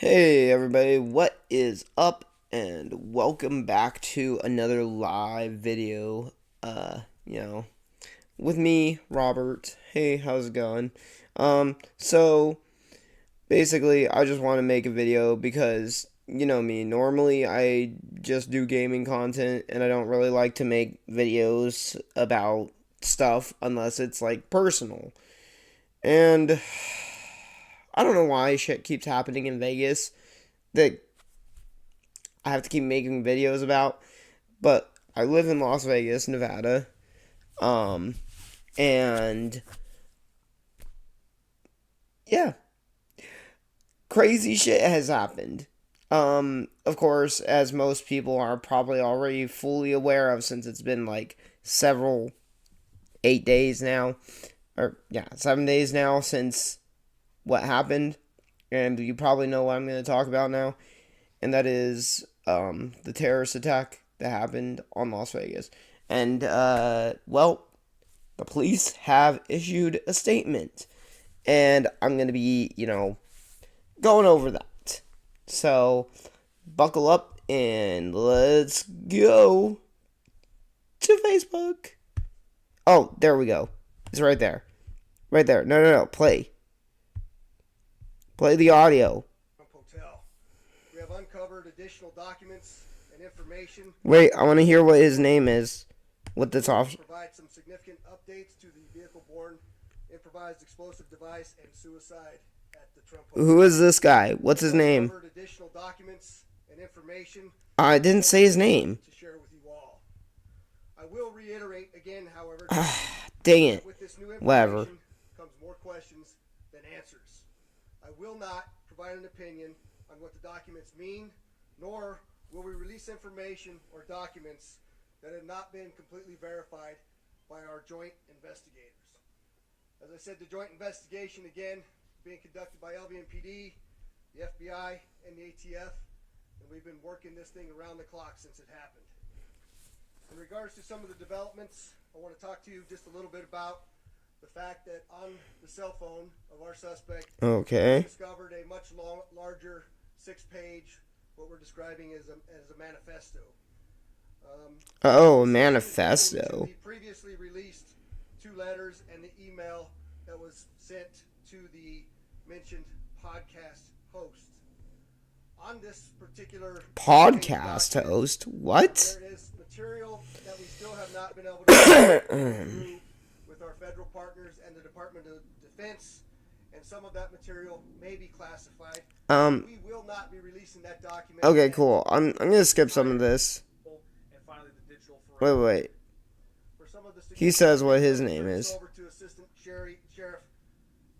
Hey everybody, what is up? And welcome back to another live video. You know, with me, Robert. Hey, how's it going? So basically, I just want to make a video because you know me. Normally, I just do gaming content, and I don't really like to make videos about stuff unless it's like personal. And I don't know why shit keeps happening in Vegas that I have to keep making videos about. But I live in Las Vegas, Nevada. Um, and yeah, crazy shit has happened. Of course, as most people are probably already fully aware of, since it's been like several 8 days now, or yeah, 7 days now since what happened, and you probably know what I'm going to talk about now, and that is the terrorist attack that happened on Las Vegas. And well, the police have issued a statement, and I'm going to be, going over that. So, buckle up and let's go to Facebook. Oh, there we go. It's right there. Right there. No. Play. Play the audio. Hotel. We have uncovered additional documents and information. Wait, I want to hear what his name is. What this off. Provide some significant updates to the vehicle-borne improvised explosive device and suicide at the Trump Hotel. Who is this guy? What's his name? Uncovered additional documents and information. I didn't say his name. To share with you all. I will reiterate again, however. Dang it. With this new information Whatever. comes more questions than answers. I will not provide an opinion on what the documents mean, nor will we release information or documents that have not been completely verified by our joint investigators. As I said, the joint investigation, again, being conducted by LVMPD, the FBI, and the ATF, and we've been working this thing around the clock since it happened. In regards to some of the developments, I want to talk to you just a little bit about the fact that on the cell phone of our suspect, we discovered a much larger 6-page, what we're describing as a manifesto. A manifesto. The previously released 2 letters and the email that was sent to the mentioned podcast host. On this particular podcast host? What? There is material that we still have not been able to through with our federal partners and the Department of Defense, and some of that material may be classified. We will not be releasing that document. Okay, cool. I'm gonna skip some of this. Wait. He says what his name is. Over to Assistant Sheriff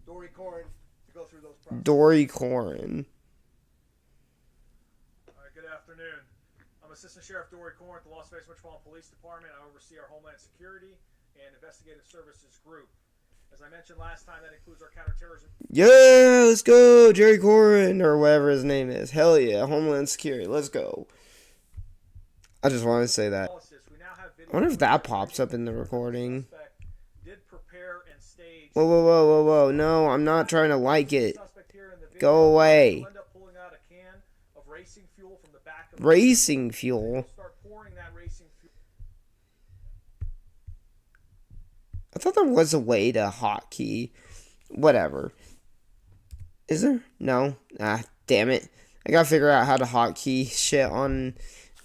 Dory Corrin to go through those processes. Dory Corrin. Good afternoon. I'm Assistant Sheriff Dory Corrin at the Las Vegas Metropolitan Police Department. I oversee our Homeland Security and Investigative Services Group. As I mentioned last time, that includes our counterterrorism. Yeah, let's go, Jerry Corrin, or whatever his name is. Hell yeah, Homeland Security. Let's go. I just wanted to say that. I wonder if that pops up in the recording. Whoa. No, I'm not trying to like it. Go away. Racing fuel? I thought there was a way to hotkey. Whatever. Is there? No? Ah, damn it. I gotta figure out how to hotkey shit on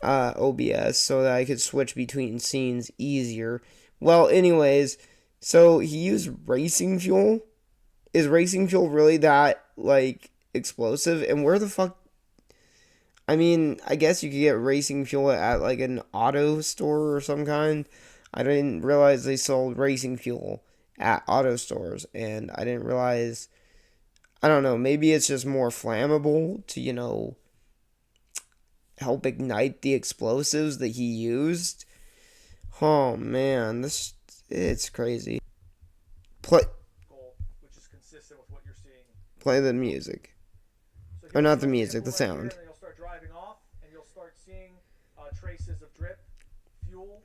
OBS so that I could switch between scenes easier. Well, anyways, so he used racing fuel? Is racing fuel really that, like, explosive? And where the fuck... I mean, I guess you could get racing fuel at, like, an auto store or some kind. I didn't realize they sold racing fuel at auto stores. And I didn't realize... I don't know, maybe it's just more flammable to, help ignite the explosives that he used. Oh, man, it's crazy. Which is consistent with what you're seeing. Play the music. Or not the music, the sound. You'll start driving off, and you'll start seeing traces of drip, fuel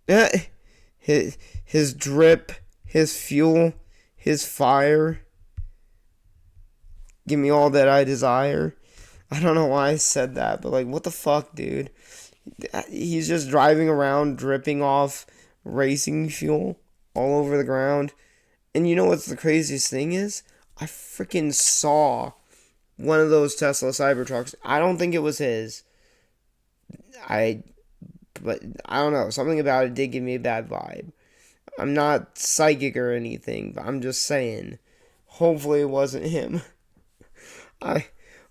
that... His drip, his fuel, his fire. Give me all that I desire. I don't know why I said that, but like, what the fuck, dude? He's just driving around, dripping off racing fuel all over the ground. And you know what's the craziest thing is? I freaking saw one of those Tesla Cybertrucks. I don't think it was his. I, but I don't know. Something about it did give me a bad vibe. I'm not psychic or anything, but I'm just saying. Hopefully it wasn't him. I,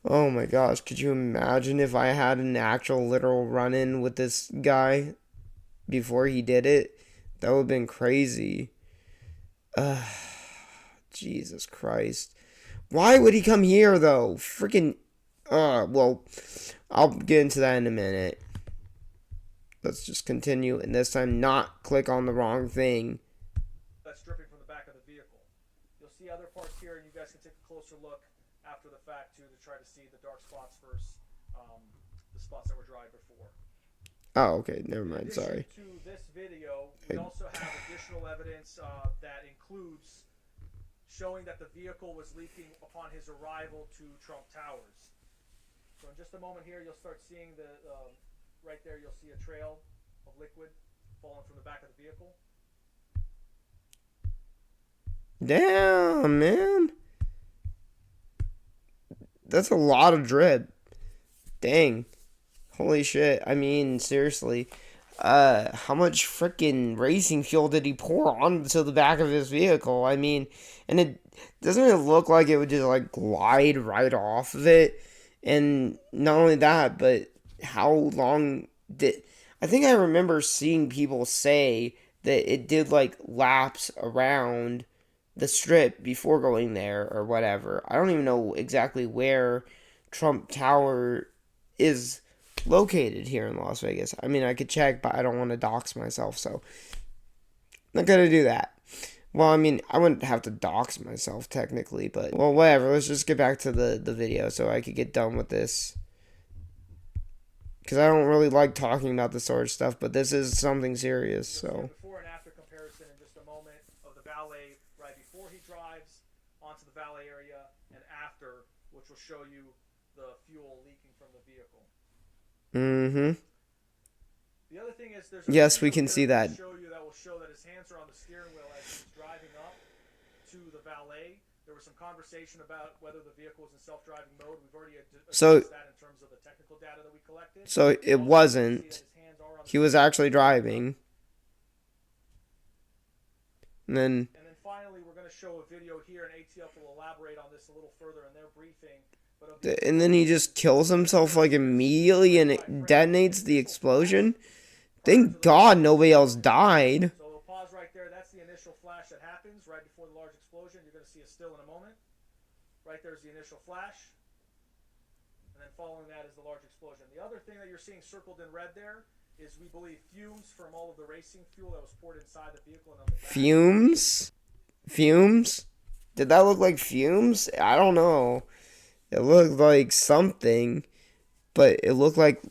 oh my gosh, could you imagine if I had an actual literal run-in with this guy before he did it? That would have been crazy. Jesus Christ. Why would he come here though? Freaking, well, I'll get into that in a minute. Let's just continue, and this time not click on the wrong thing. That's dripping from the back of the vehicle. You'll see other parts here, and you guys can take a closer look after the fact too to try to see the dark spots versus the spots that were dry before. Oh, okay, never mind. Sorry. To this video, we also have additional evidence that includes showing that the vehicle was leaking upon his arrival to Trump Towers. So in just a moment here, you'll start seeing the right there. You'll see a trail of liquid falling from the back of the vehicle. Damn, man. That's a lot of drip. Dang. Holy shit. I mean, seriously. How much freaking racing fuel did he pour onto the back of his vehicle? I mean, and it doesn't it look like it would just like glide right off of it? And not only that, but how long did I think I remember seeing people say that it did like laps around the strip before going there or whatever. I don't even know exactly where Trump Tower is located here in Las Vegas. I mean, I could check, but I don't want to dox myself, so I'm not gonna do that. Well, I mean, I wouldn't have to dox myself technically, but well, whatever. Let's just get back to the video so I could get done with this. Because I don't really like talking about this sort of stuff, but this is something serious, so. Before and after comparison in just a moment of the valet right before he drives onto the valet area and after, which will show you the fuel leaking from the vehicle. Mm-hmm. The other thing is there's yes, we can see that. That will show that his hands are on the steering wheel as he's driving up to the valet. There was some conversation about whether the vehicle was in self-driving mode. We've already addressed that in terms of the technical data that we collected. So it wasn't. He was actually driving. And then finally, we're going to show a video here, and ATF will elaborate on this a little further in their briefing. And then he just kills himself like immediately and it detonates the explosion. Thank God nobody else died. So we'll pause right there. That's the initial flash that happens right before the large explosion. You're going to see a still in a moment. Right there's the initial flash. And then following that is the large explosion. The other thing that you're seeing circled in red there is, we believe, fumes from all of the racing fuel that was poured inside the vehicle and on the back. Fumes? Fumes? Did that look like fumes? I don't know. It looked like something, but it looked like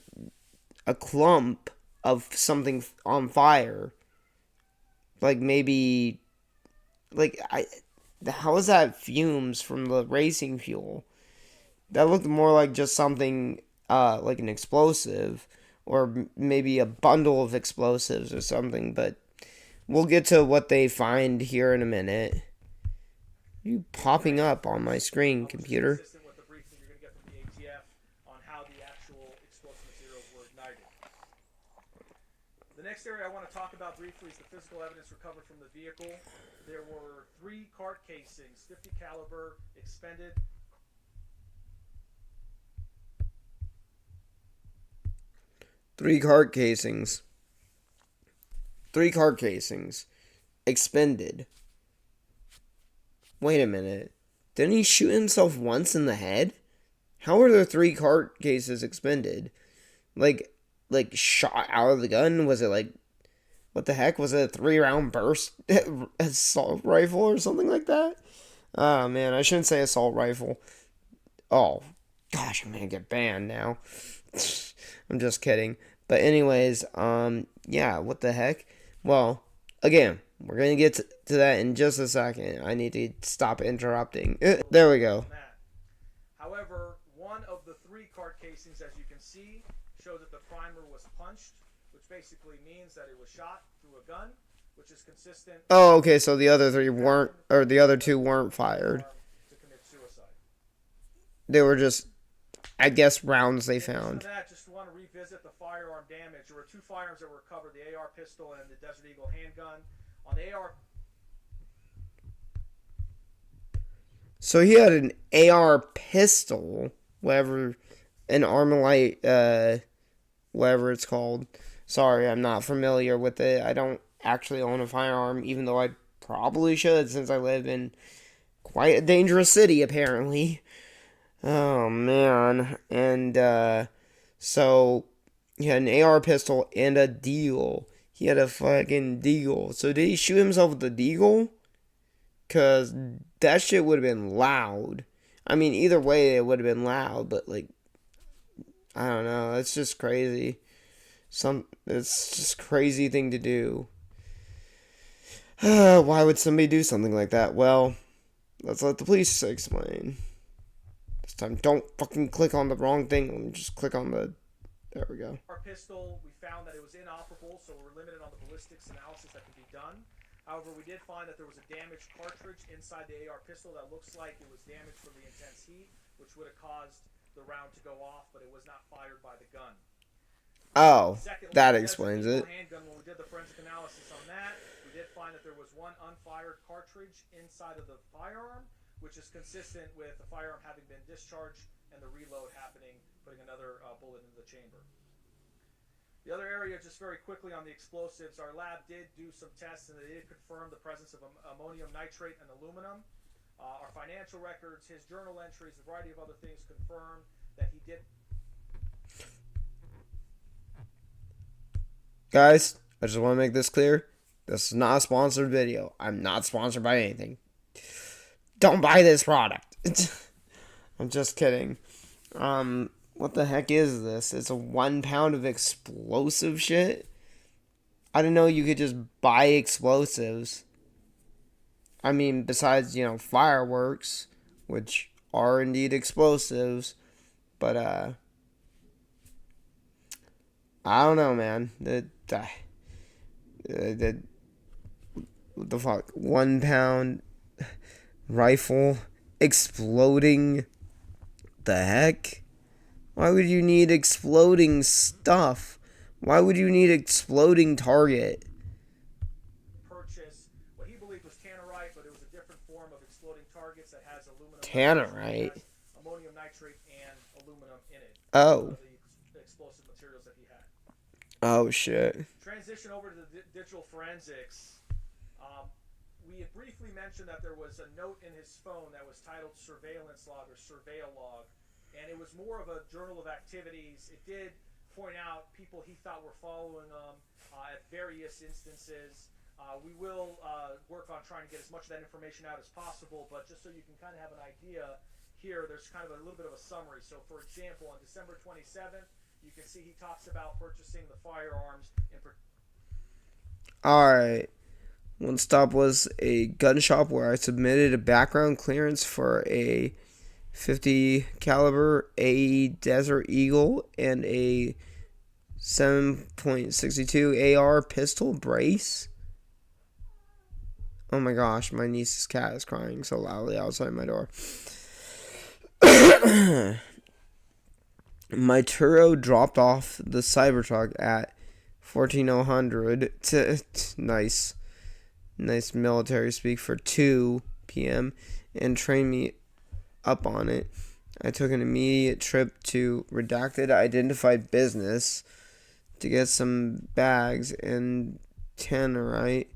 a clump of something on fire. Like maybe, like how is that fumes from the racing fuel? That looked more like just something, like an explosive, or maybe a bundle of explosives or something. But we'll get to what they find here in a minute. You popping up on my screen, computer? The next area I want to talk about briefly is the physical evidence recovered from the vehicle. There were 3 cart casings, 50 caliber, expended. Three cart casings, expended. Wait a minute. Didn't he shoot himself once in the head? How are there 3 cart cases expended? Like shot out of the gun? Was it like, what the heck? Was it a 3-round burst assault rifle or something like that? Oh man, I shouldn't say assault rifle. Oh, gosh, I'm gonna get banned now. I'm just kidding. But anyways, yeah, what the heck? Well, again, we're gonna get to that in just a second. I need to stop interrupting. There we go. However, one of the 3 card casings, as you can see, shows that the primer was punched, which basically means that it was shot through a gun, which is consistent Oh, okay, so the other 3 weren't, or the other 2 weren't fired. to commit suicide. They were just, I guess, rounds they In addition found. to that, just want to revisit the firearm damage. There were 2 firearms that were recovered, the AR pistol and the Desert Eagle handgun. On the AR, So he had an AR pistol, whatever, an Armalite, whatever it's called. Sorry, I'm not familiar with it. I don't actually own a firearm, even though I probably should, since I live in quite a dangerous city, apparently. Oh, man. And, so he had an AR pistol and a deagle. He had a fucking deagle. So did he shoot himself with the deagle? Because that shit would have been loud. I mean, either way, it would have been loud, but, like, I don't know. It's just crazy. It's just crazy thing to do. Why would somebody do something like that? Well, let's let the police explain. This time, don't fucking click on the wrong thing. Let me just click on the... There we go. our pistol, we found that it was inoperable, so we're limited on the ballistics analysis that can be done. However, we did find that there was a damaged cartridge inside the AR pistol that looks like it was damaged from the intense heat, which would have caused the round to go off, but it was not fired by the gun. Oh, Secondly, that the explains Desert it. Eagle handgun, when we did the forensic analysis on that, we did find that there was 1 unfired cartridge inside of the firearm, which is consistent with the firearm having been discharged and the reload happening, putting another bullet into the chamber. The other area, just very quickly on the explosives, our lab did do some tests and they did confirm the presence of ammonium nitrate and aluminum. Our financial records, his journal entries, a variety of other things confirm that he did. Guys, I just want to make this clear. This is not a sponsored video. I'm not sponsored by anything. Don't buy this product. I'm just kidding. What the heck is this? It's a 1 pound of explosive shit? I didn't know you could just buy explosives. I mean, besides, fireworks, which are indeed explosives. But, I don't know, man. What the fuck? 1 pound rifle exploding? The heck? Why would you need exploding stuff? Why would you need exploding target? Purchase what he believed was tannerite, but it was a different form of exploding targets that has aluminum. Tannerite? Has ammonium nitrate and aluminum in it. Oh. The explosive materials that he had. Oh, shit. Transition over to the digital forensics. We had briefly mentioned that there was a note in his phone that was titled surveillance log or surveil log, and it was more of a journal of activities. It did point out people he thought were following him at various instances. We will work on trying to get as much of that information out as possible, but just so you can kind of have an idea here, there's kind of a little bit of a summary. So, for example, on December 27th, you can see he talks about purchasing the firearms in Alright. One stop was a gun shop where I submitted a background clearance for a 50 caliber, a Desert Eagle, and a 7.62 AR pistol brace. Oh my gosh, my niece's cat is crying so loudly outside my door. My Turo dropped off the Cybertruck at 1400 nice military speak for 2 p.m. and trained me up on it. I took an immediate trip to Redacted Identified Business to get some bags and tannerite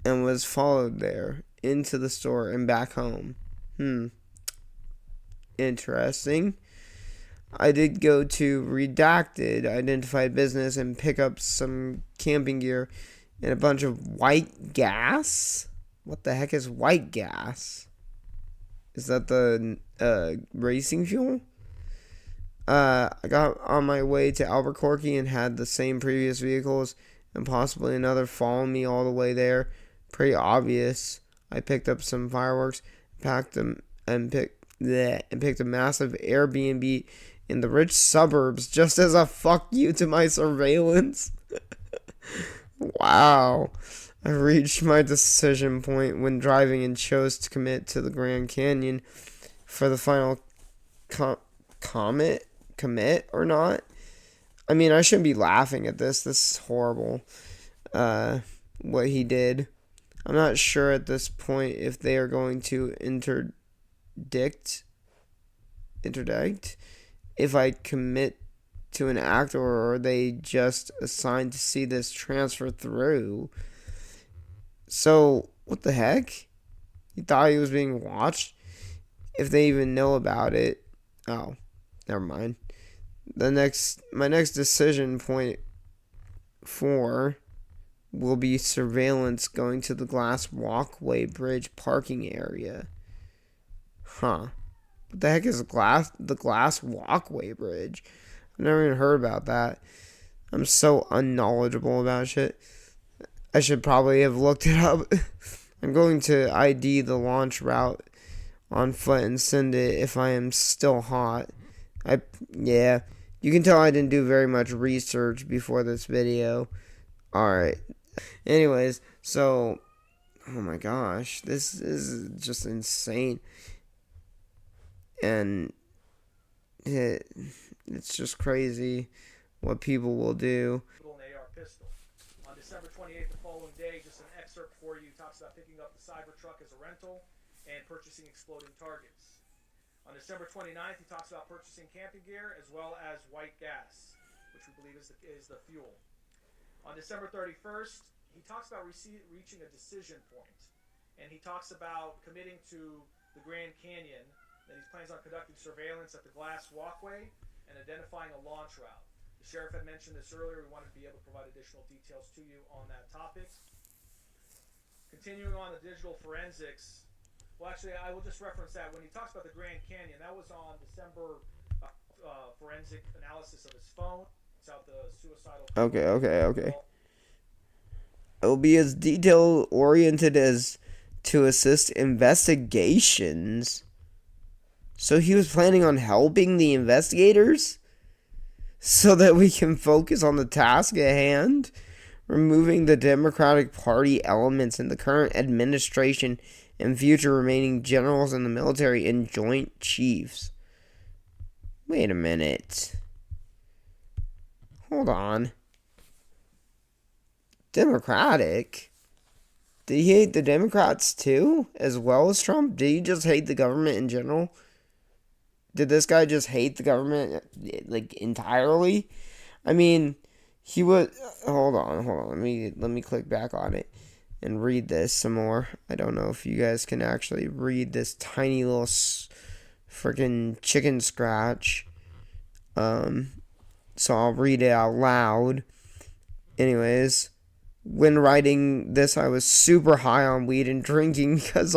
and was followed there into the store and back home. Interesting. I did go to Redacted Identified Business and pick up some camping gear and a bunch of white gas. What the heck is white gas? Is that the racing fuel? I got on my way to Albuquerque and had the same previous vehicles and possibly another follow me all the way there. Pretty obvious. I picked up some fireworks, packed them, and and picked a massive Airbnb in the rich suburbs just as a fuck you to my surveillance. Wow. I reached my decision point when driving and chose to commit to the Grand Canyon for the final commit or not. I mean, I shouldn't be laughing at this. This is horrible. What he did. I'm not sure at this point if they are going to interdict if I commit to an act, or are they just assigned to see this transfer through? So, what the heck? He thought he was being watched? If they even know about it. Oh, never mind. My next decision point 4 will be surveillance going to the glass walkway bridge parking area. Huh. What the heck is the glass walkway bridge? I've never even heard about that. I'm so unknowledgeable about shit. I should probably have looked it up. I'm going to ID the launch route on foot and send it if I am still hot. Yeah. You can tell I didn't do very much research before this video. Alright. Anyways, so, oh my gosh, this is just insane. And it's just crazy what people will do. An AR pistol. On December 28th, the following day, just an excerpt for you, talks about picking up the Cybertruck as a rental and purchasing exploding targets. On December 29th, he talks about purchasing camping gear as well as white gas, which we believe is the fuel. On December 31st, he talks about reaching a decision point, and he talks about committing to the Grand Canyon, that he plans on conducting surveillance at the glass walkway and identifying a launch route. The sheriff had mentioned this earlier. We wanted to be able to provide additional details to you on that topic. Continuing on the digital forensics, well, actually, I will just reference that. When he talks about the Grand Canyon, that was on December forensic analysis of his phone. It's out the suicidal. Okay. It will be as detail oriented as to assist investigations. So he was planning on helping the investigators so that we can focus on the task at hand, removing the Democratic Party elements in the current administration and future remaining generals in the military and joint chiefs. Wait a minute. Hold on. Democratic? Did he hate the Democrats too, as well as Trump? Did he just hate the government in general? Did this guy just hate the government, like, entirely? I mean, he would... Hold on. Let me click back on it and read this some more. I don't know if you guys can actually read this tiny little freaking chicken scratch. So I'll read it out loud. Anyways, when writing this, I was super high on weed and drinking because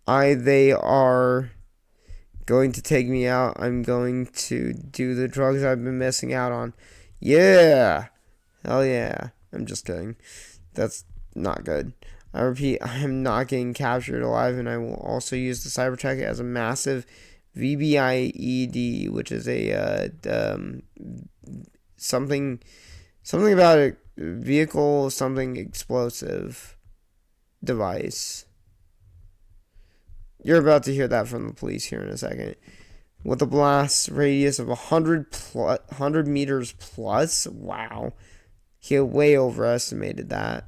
they are going to take me out, I'm going to do the drugs I've been missing out on. Yeah! Hell yeah. I'm just kidding. That's not good. I repeat, I am not getting captured alive, and I will also use the Cybertruck as a massive VBIED, which is a something about a vehicle, something explosive device. You're about to hear that from the police here in a second. With a blast radius of 100 meters plus. Wow. He way overestimated that.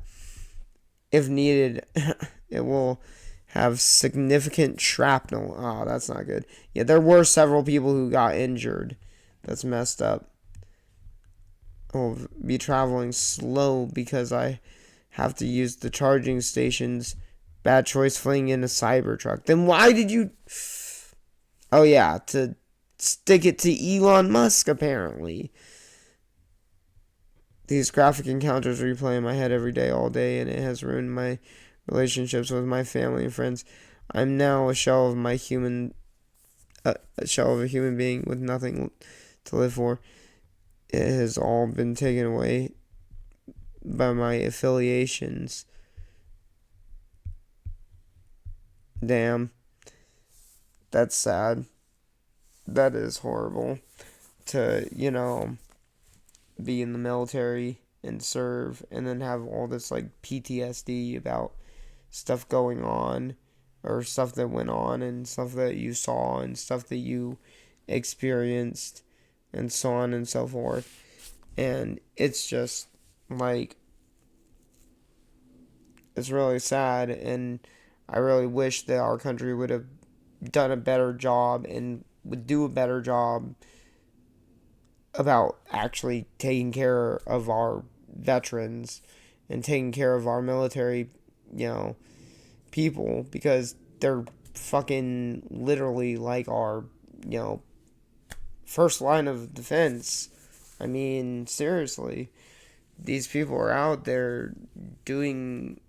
If needed, it will have significant shrapnel. Oh, that's not good. Yeah, there were several people who got injured. That's messed up. I'll be traveling slow because I have to use the charging stations. Bad choice fleeing in a Cybertruck. Then why did you... Oh yeah, to stick it to Elon Musk, apparently. These graphic encounters replay in my head every day, all day, and it has ruined my relationships with my family and friends. I'm now a shell of a human being with nothing to live for. It has all been taken away by my affiliations. Damn. That's sad. That is horrible to, be in the military and serve and then have all this like PTSD about stuff going on or stuff that went on and stuff that you saw and stuff that you experienced and so on and so forth. And it's just like, it's really sad, and I really wish that our country would have done a better job and would do a better job about actually taking care of our veterans and taking care of our military, people, because they're fucking literally like our, first line of defense. I mean, seriously, these people are out there doing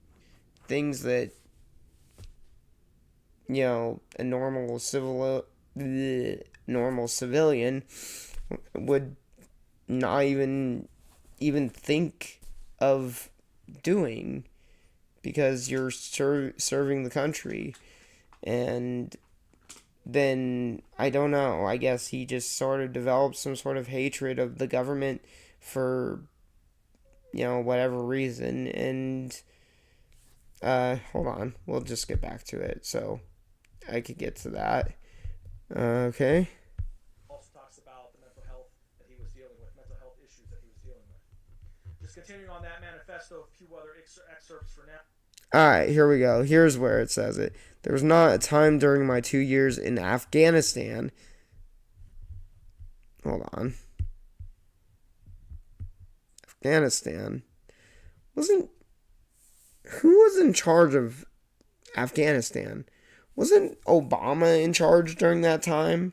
things that, a normal civilian would not even think of doing, because you're serving the country. And then, I don't know, I guess he just sort of developed some sort of hatred of the government for, whatever reason. And hold on, we'll just get back to it so I could get to that. Okay. Also talks about the mental health that he was dealing with, mental health issues that he was dealing with. Just continuing on that manifesto, a few other excerpts for now. Alright, here we go. Here's where it says it. There was not a time during my 2 years in Afghanistan. Hold on. Afghanistan. Who was in charge of Afghanistan? Wasn't Obama in charge during that time?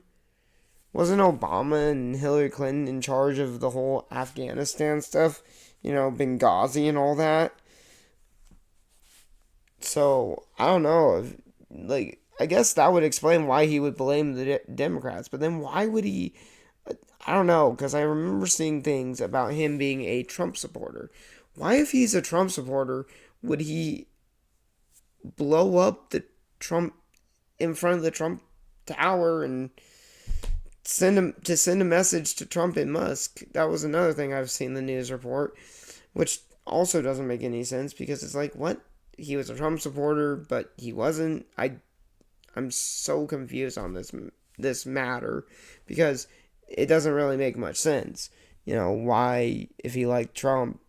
Wasn't Obama and Hillary Clinton in charge of the whole Afghanistan stuff? Benghazi and all that? So, I don't know. I guess that would explain why he would blame the Democrats. But then why would he... I don't know, because I remember seeing things about him being a Trump supporter. Why, if he's a Trump supporter, would he blow up the Trump in front of the Trump Tower and send a message to Trump and Musk? That was another thing I've seen the news report, which also doesn't make any sense, because it's like, what? He was a Trump supporter, but he wasn't. I'm so confused on this matter, because it doesn't really make much sense. Why, if he liked Trump,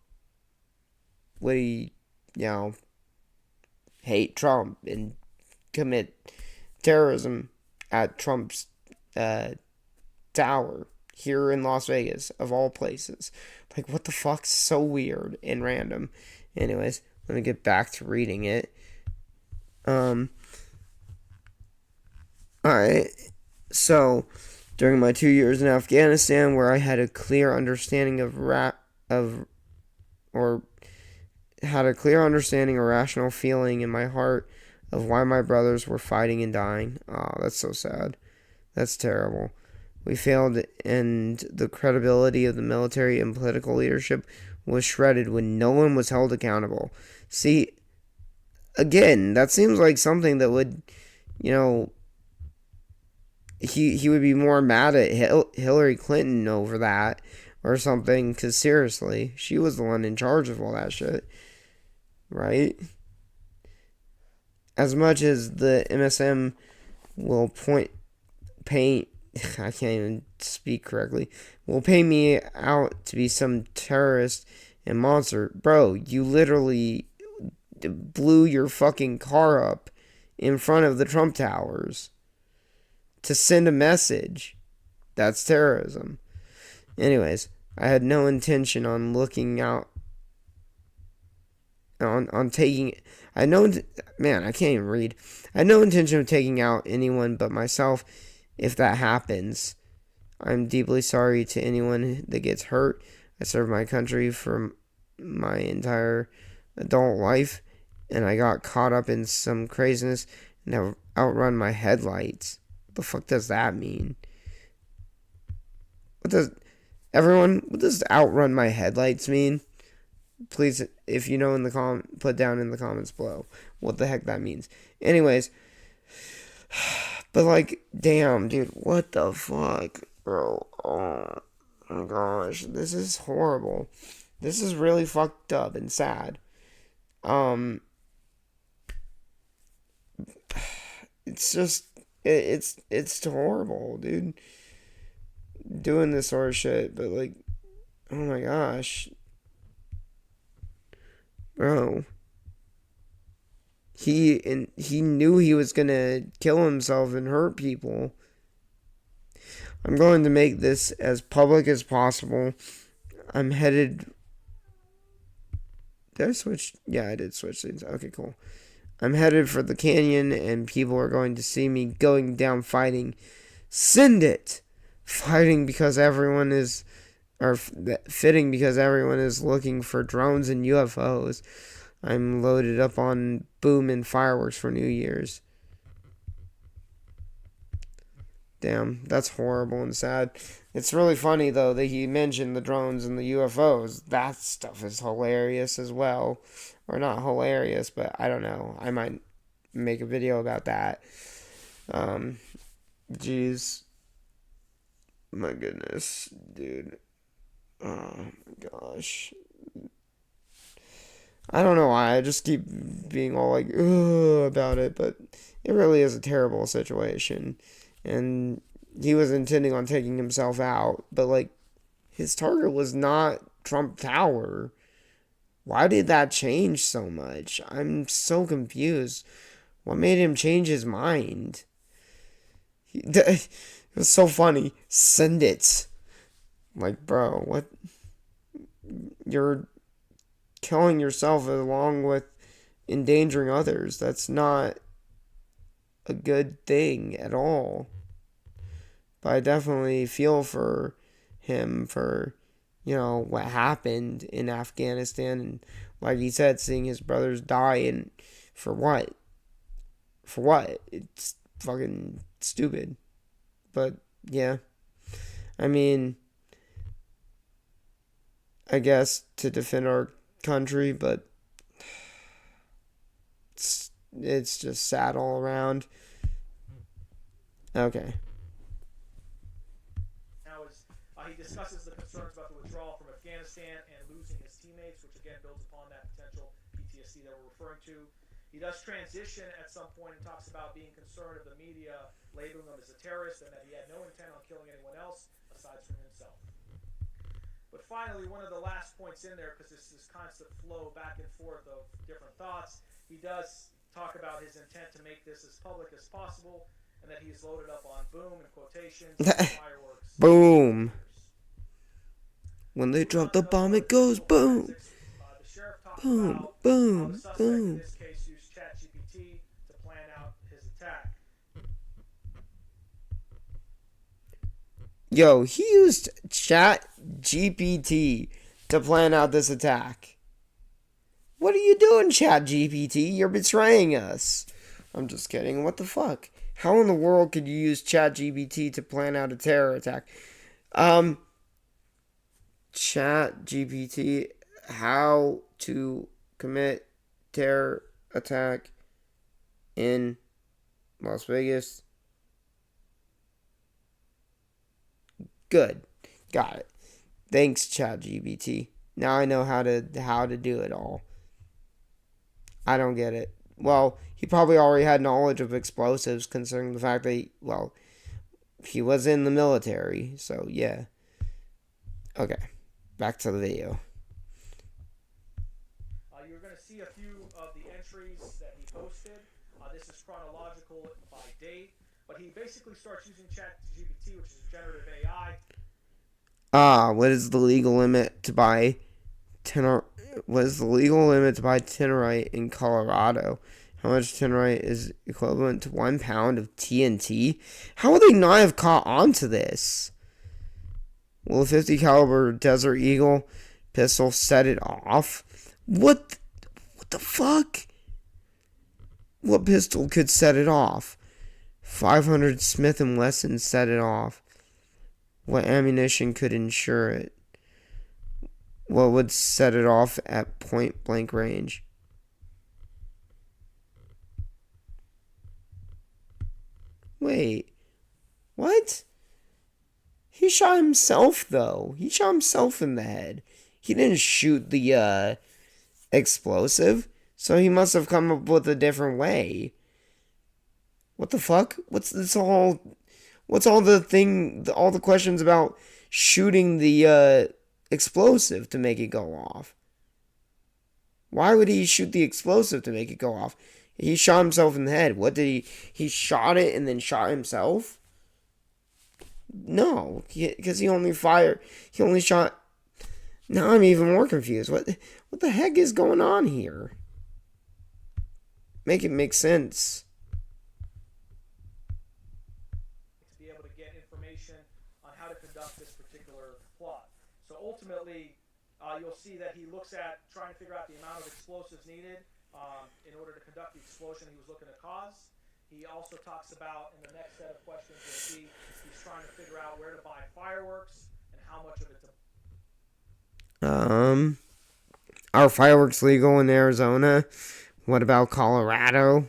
would he, hate Trump and commit terrorism at Trump's tower here in Las Vegas, of all places? Like, what the fuck? So weird and random. Anyways, let me get back to reading it. Alright, so during my 2 years in Afghanistan, where I had a clear understanding had a clear understanding or rational feeling in my heart of why my brothers were fighting and dying. Oh, that's so sad. That's terrible. We failed, and the credibility of the military and political leadership was shredded when no one was held accountable. See, again, that seems like something that would, he would be more mad at Hillary Clinton over that or something, because seriously, she was the one in charge of all that shit, right? As much as the MSM will paint, I can't even speak correctly, will pay me out to be some terrorist and monster. Bro, you literally blew your fucking car up in front of the Trump Towers to send a message. That's terrorism. Anyways, I had no intention on looking out on taking... I can't even read. I had no intention of taking out anyone but myself if that happens. I'm deeply sorry to anyone that gets hurt. I served my country for my entire adult life, and I got caught up in some craziness and have outrun my headlights. What the fuck does that mean? What does outrun my headlights mean? Please, if you know, put down in the comments below what the heck that means. Anyways, But like, damn, dude, what the fuck, bro? Oh my gosh, this is horrible. This is really fucked up and sad. Um, it's just it's horrible, dude. Doing this sort of shit, but like, oh my gosh, bro. He knew he was gonna kill himself and hurt people. I'm going to make this as public as possible. I'm headed. Did I switch? Yeah, I did switch things. Okay, cool. I'm headed for the canyon, and people are going to see me going down fighting. Send it! Fighting because everyone is. Or fitting because everyone is looking for drones and UFOs. I'm loaded up on boom and fireworks for New Year's. Damn, that's horrible and sad. It's really funny, though, that he mentioned the drones and the UFOs. That stuff is hilarious as well. Or not hilarious, but I don't know. I might make a video about that. Jeez. My goodness, dude. Oh my gosh. I don't know why. I just keep being all like, ugh, about it, but it really is a terrible situation. And he was intending on taking himself out, but like, his target was not Trump Tower. Why did that change so much? I'm so confused. What made him change his mind? It was so funny. Send it. Like, bro, what? You're killing yourself along with endangering others. That's not a good thing at all. But I definitely feel for him for, what happened in Afghanistan. And like he said, seeing his brothers die, and for what? For what? It's fucking stupid. But, yeah. I mean, I guess to defend our country, but it's just sad all around. Okay. Now, he discusses the concerns about the withdrawal from Afghanistan and losing his teammates, which again builds upon that potential PTSD that we're referring to. He does transition at some point and talks about being concerned of the media labeling him as a terrorist and that he had no intent on killing anyone else aside from himself. But finally, one of the last points in there, because this is constant flow back and forth of different thoughts, he does talk about his intent to make this as public as possible, and that he's loaded up on boom and quotations, and fireworks. Boom. When they drop the bomb, it goes boom. The sheriff talked boom, about boom, the suspect boom. in this case used ChatGPT to plan out his attack. Yo, he used ChatGPT to plan out this attack. What are you doing, ChatGPT? You're betraying us. I'm just kidding. What the fuck? How in the world could you use ChatGPT to plan out a terror attack? ChatGPT, how to commit terror attack in Las Vegas. Good. Got it. Thanks, ChatGPT. Now I know how to do it all. I don't get it. Well, he probably already had knowledge of explosives, considering the fact that he was in the military. So yeah. Okay, back to the video. You're going to see a few of the entries that he posted. This is chronological by date, but he basically starts using ChatGPT, which is generative AI. What is the legal limit to buy Tannerite in Colorado? How much Tannerite is equivalent to 1 pound of TNT? How would they not have caught on to this? Will a 50 caliber Desert Eagle pistol set it off? What the fuck? What pistol could set it off? 500 Smith & Wesson set it off. What ammunition could ensure it? What would set it off at point blank range? Wait, what? He shot himself, though. He shot himself in the head. He didn't shoot the, explosive, so he must have come up with a different way. What the fuck? What's this all? What's all the thing? All the questions about shooting the explosive to make it go off? Why would he shoot the explosive to make it go off? He shot himself in the head. What did he? He shot it and then shot himself? No, because he only fired. He only shot. Now I'm even more confused. What the heck is going on here? Make it make sense. To be able to get information on how to conduct this particular plot. So ultimately, you'll see that he looks at trying to figure out the amount of explosives needed in order to conduct the explosion he was looking to cause. He also talks about, in the next set of questions, you'll see he's trying to figure out where to buy fireworks and how much of it to. Are fireworks legal in Arizona? What about Colorado?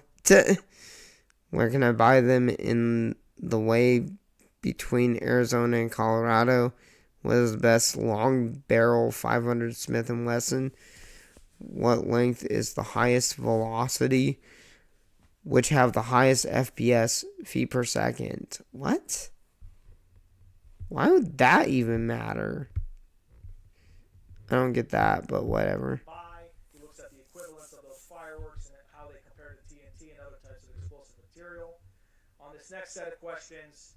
Where can I buy them in the way between Arizona and Colorado? What is the best long barrel 500 Smith & Wesson? What length is the highest velocity? Which have the highest FPS feet per second? What? Why would that even matter? I don't get that, but whatever. He looks at the equivalence of those fireworks and how they compare to TNT and other types of explosive material. On this next set of questions,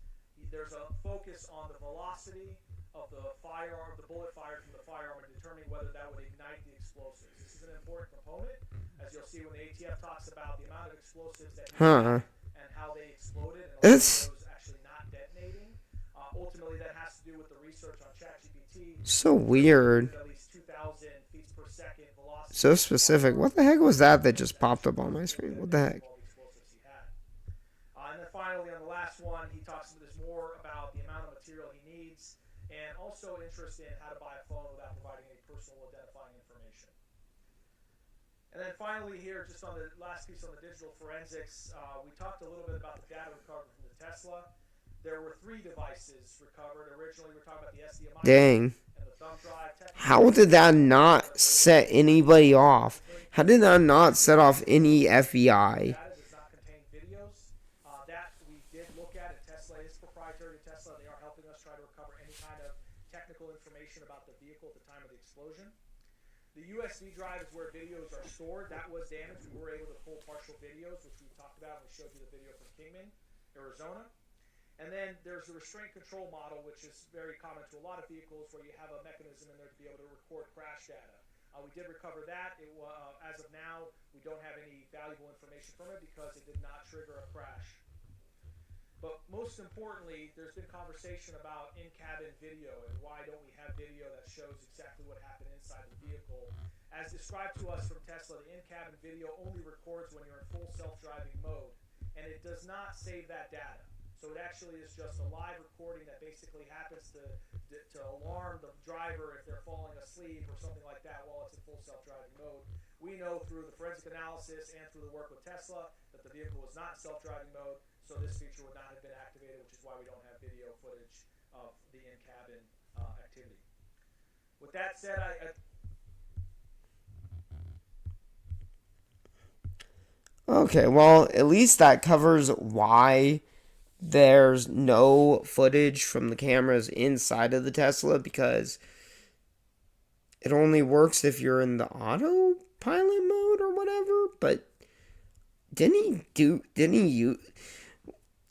there's a focus on the velocity of the firearm, the bullet fired from the firearm, and determining whether that would ignite the explosives. This is an important component, as you'll see when the ATF talks about the amount of explosives that and how they exploded, and those actually not detonating. Ultimately, that has to do with the research on ChatGPT. So weird. At least 2,000 feet per second velocity. So specific. What the heck was that just popped up on my screen? What the heck? And then finally, on the last one, he talks about this more about the amount of material he needs, and also interested in how to buy a phone without providing any personal identifying information. And then finally here, just on the last piece on the digital forensics, we talked a little bit about the data recovered from the Tesla. There were 3 devices recovered. Originally, we were talking about the SDMI Dang. and the thumb drive. How did that not set anybody off? How did that not set off any FBI? Data does not contain videos. That we did look at, and Tesla is proprietary to Tesla. They are helping us try to recover any kind of technical information about the vehicle at the time of the explosion. The USB drive is where videos are stored. That was damaged. We were able to pull partial videos, which we talked about when we showed you the video from Kingman, Arizona. And then there's the restraint control model, which is very common to a lot of vehicles, where you have a mechanism in there to be able to record crash data. We did recover that. As of now, we don't have any valuable information from it because it did not trigger a crash. But most importantly, there's been conversation about in-cabin video and why don't we have video that shows exactly what happened inside the vehicle. As described to us from Tesla, the in-cabin video only records when you're in full self-driving mode, and it does not save that data. So it actually is just a live recording that basically happens to alarm the driver if they're falling asleep or something like that while it's in full self-driving mode. We know through the forensic analysis and through the work with Tesla that the vehicle was not in self-driving mode, so this feature would not have been activated, which is why we don't have video footage of the in-cabin activity. With that said, Okay, well, at least that covers why there's no footage from the cameras inside of the Tesla, because it only works if you're in the autopilot mode or whatever. But didn't he use...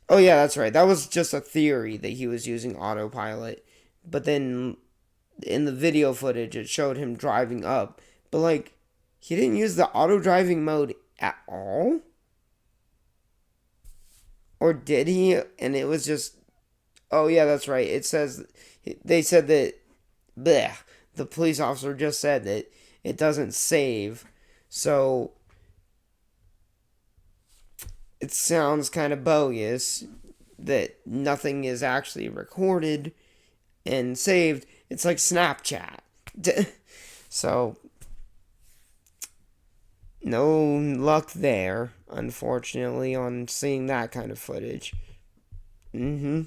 Oh yeah, that's right. That was just a theory that he was using autopilot. But then in the video footage, it showed him driving up. But like, he didn't use the auto driving mode at all? Or did he? And it was just... Oh, yeah, that's right. It says... They said that... Bleh, the police officer just said that it doesn't save. So... It sounds kind of bogus that nothing is actually recorded and saved. It's like Snapchat. So... No luck there, unfortunately, on seeing that kind of footage. Mm-hmm.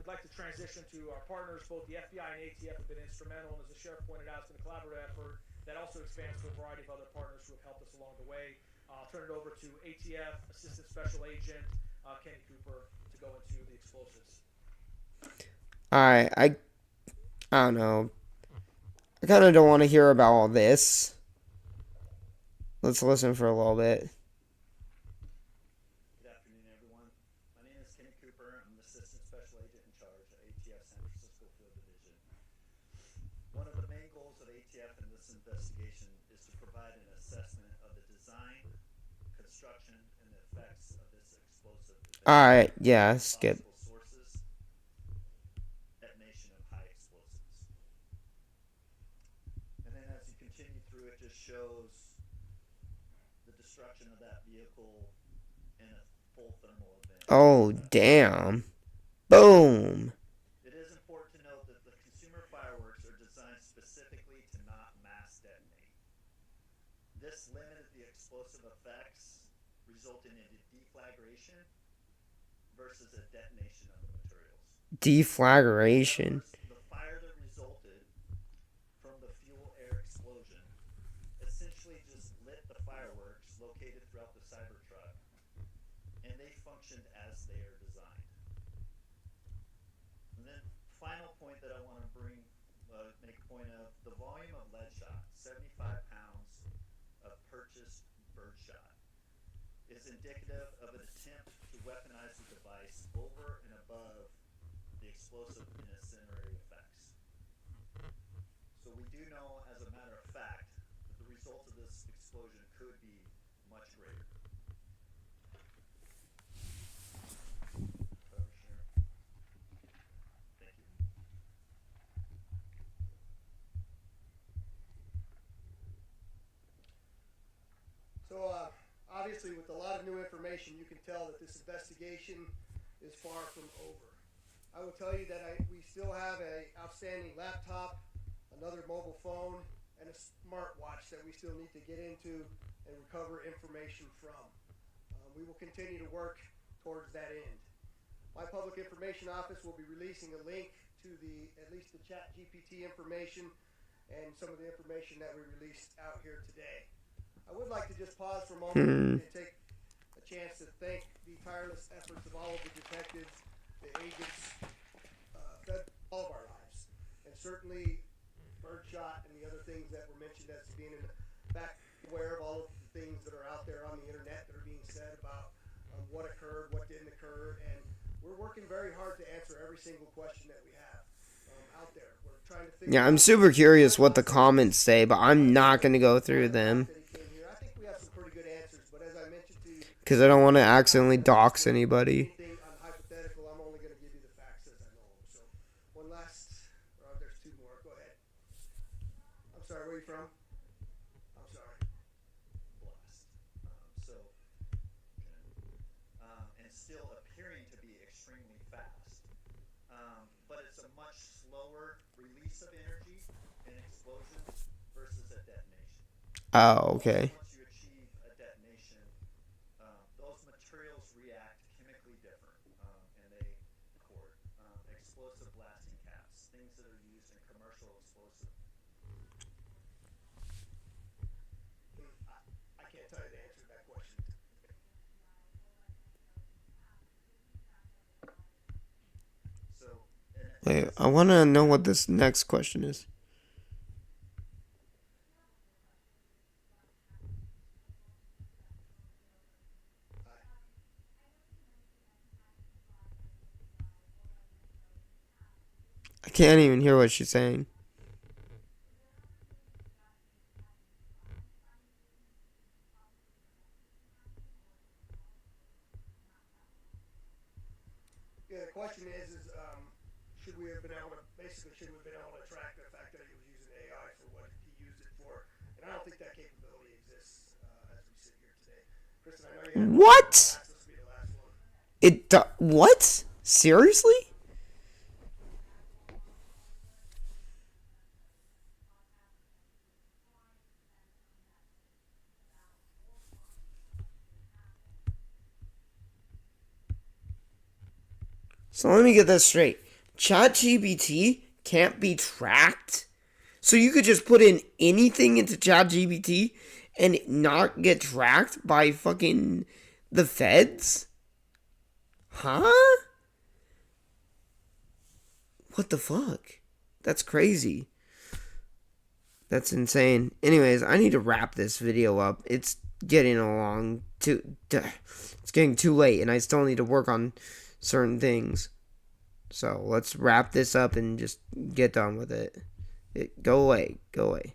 I'd like to transition to our partners. Both the FBI and ATF have been instrumental, and as the sheriff pointed out, it's been a collaborative effort that also expands to a variety of other partners who have helped us along the way. I'll turn it over to ATF Assistant Special Agent Kenny Cooper to go into the explosives. Alright, I don't know. I kind of don't want to hear about all this. Let's listen for a little bit. Good afternoon, everyone. My name is Kenny Cooper. I'm the Assistant Special Agent in charge of ATF San Francisco Field Division. One of the main goals of ATF in this investigation is to provide an assessment of the design, construction, and the effects of this explosive. Alright, yeah, skip. Sources, detonation of high explosives. And then as you continue through, it just shows the destruction of that vehicle in a full thermal event. Oh, damn. Boom. It is important to note that the consumer fireworks are designed specifically to not mass detonate. This limited the explosive effects, resulting in a deflagration versus a detonation of the materials. Deflagration. The fire that resulted from the fuel-air explosion essentially just lit the fireworks located throughout the Cybertruck, and they functioned as they are designed. And then, final point that I want to make point of, the volume of lead shot, 75 pounds of purchased birdshot, is indicative of an attempt to weaponize the device over and above the explosive and incendiary effects. So we do know, as a matter of fact, that the results of this explosion could be much greater. Thank you. So, obviously, with a lot of new information, you can tell that this investigation is far from over. I will tell you that we still have an outstanding laptop, another mobile phone, and a smartwatch that we still need to get into and recover information from. We will continue to work towards that end. My public information office will be releasing a link to at least the ChatGPT information and some of the information that we released out here today. I would like to just pause for a moment and take a chance to thank the tireless efforts of all of the detectives, the agents, fed all of our lives, and certainly birdshot and the other things that were mentioned as being in the back, aware of all of the things that are out there on the internet that are being said about what occurred, what didn't occur, and we're working very hard to answer every single question that we have out there. We're trying to figure Yeah, I'm super curious what the comments say, but I'm not going to go through them. I think we have some pretty good answers, but as I mentioned to you, Because I don't want to accidentally dox anybody. anything on hypothetical, I'm only going to give you the facts as I know them. So, one last, there's two more. Go ahead. I'm sorry, where are you from? I'm sorry. Blast. And still appearing to be extremely fast. But it's a much slower release of energy in explosions versus a detonation. Oh, okay. Once you achieve a detonation, those materials react chemically different, and they accord. Explosive blasting caps, things that are used in commercial explosive. I can't tell you the answer to that question. So, Wait, I want to know what this next question is. I can't even hear what she's saying. Yeah, the question is should we have been able to track the fact that he was using AI for what he used it for? And I don't think that capability exists as we sit here today. Kristen, I know you had What? that's supposed to be the last one. What? Seriously? So let me get this straight. ChatGPT can't be tracked? So you could just put in anything into ChatGPT and it not get tracked by fucking the feds? Huh? What the fuck? That's crazy. That's insane. Anyways, I need to wrap this video up. It's getting it's getting too late and I still need to work on certain things. So let's wrap this up and just get done with it. Go away. Go away.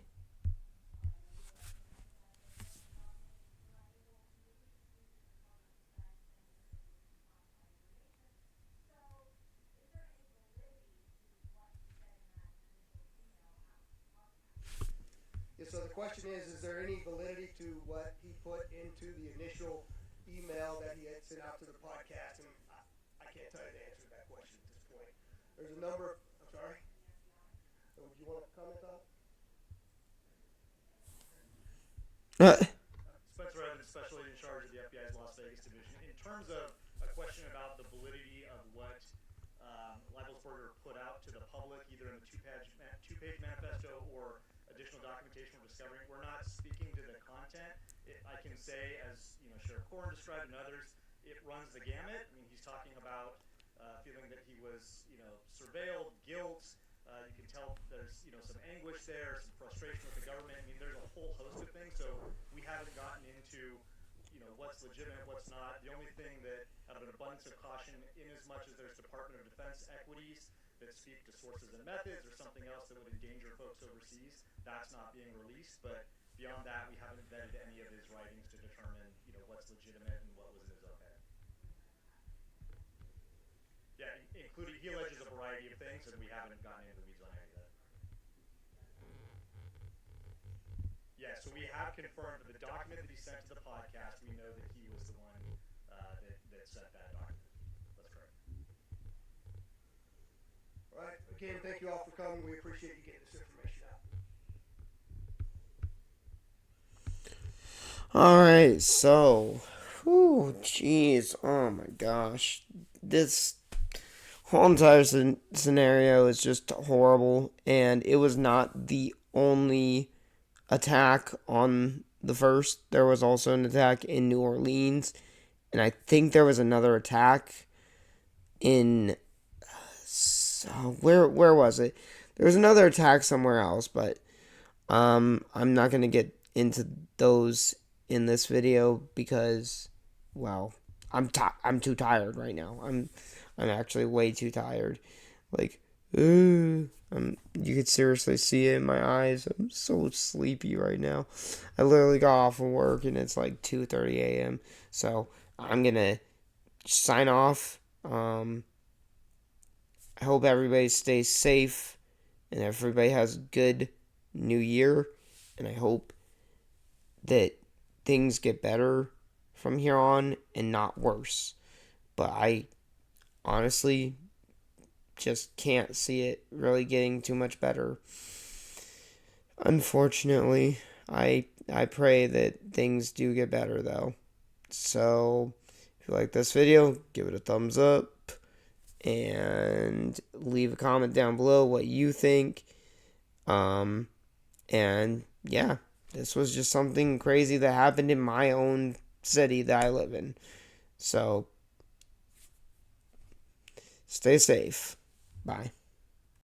Yeah, so the question is there any validity to what he put into the initial email that he had sent out to the podcast? And I can't tell you the answer to that question at this point. There's a number of, I'm sorry? Do you want to comment on it? Spencer Evans, special agent in charge of the FBI's Las Vegas division. In terms of a question about the validity of what Leibelsberger put out to the public, either in the two-page manifesto or additional documentation we're discovering, we're not speaking to the content. I can say, as Sheriff Corrin described and others, it runs the gamut. I mean, he's talking about feeling that he was, surveilled, guilt. You can tell there's, some anguish there, some frustration with the government. I mean, there's a whole host of things. So we haven't gotten into, what's legitimate, what's not. The only thing that, out of an abundance of caution, in as much as there's Department of Defense equities that speak to sources and methods or something else that would endanger folks overseas, that's not being released. But beyond that, we haven't vetted any of his writings to determine, what's legitimate and what was in his own head. Yeah, including, he alleges a variety of things, and we haven't gotten into the weeds on any of that. Yeah, so we have confirmed that the document that he sent to the podcast, we know that he was the one that sent that document. That's correct. All right. Again, thank you all for coming. We appreciate you getting this information out. Alright, so. Whew, jeez. Oh my gosh. This whole entire scenario is just horrible. And it was not the only attack on the first. There was also an attack in New Orleans. And I think there was another attack in. Where was it? There was another attack somewhere else, but I'm not gonna get into those in this video because, well, I'm too tired right now. I'm actually way too tired. Like, you could seriously see it in my eyes. I'm so sleepy right now. I literally got off of work and it's like 2:30 a.m. So I'm gonna sign off. I hope everybody stays safe and everybody has a good new year. And I hope that things get better from here on and not worse. But I honestly just can't see it really getting too much better. Unfortunately, I pray that things do get better though. So if you like this video, give it a thumbs up. And leave a comment down below what you think. And yeah, this was just something crazy that happened in my own city that I live in. So stay safe. Bye.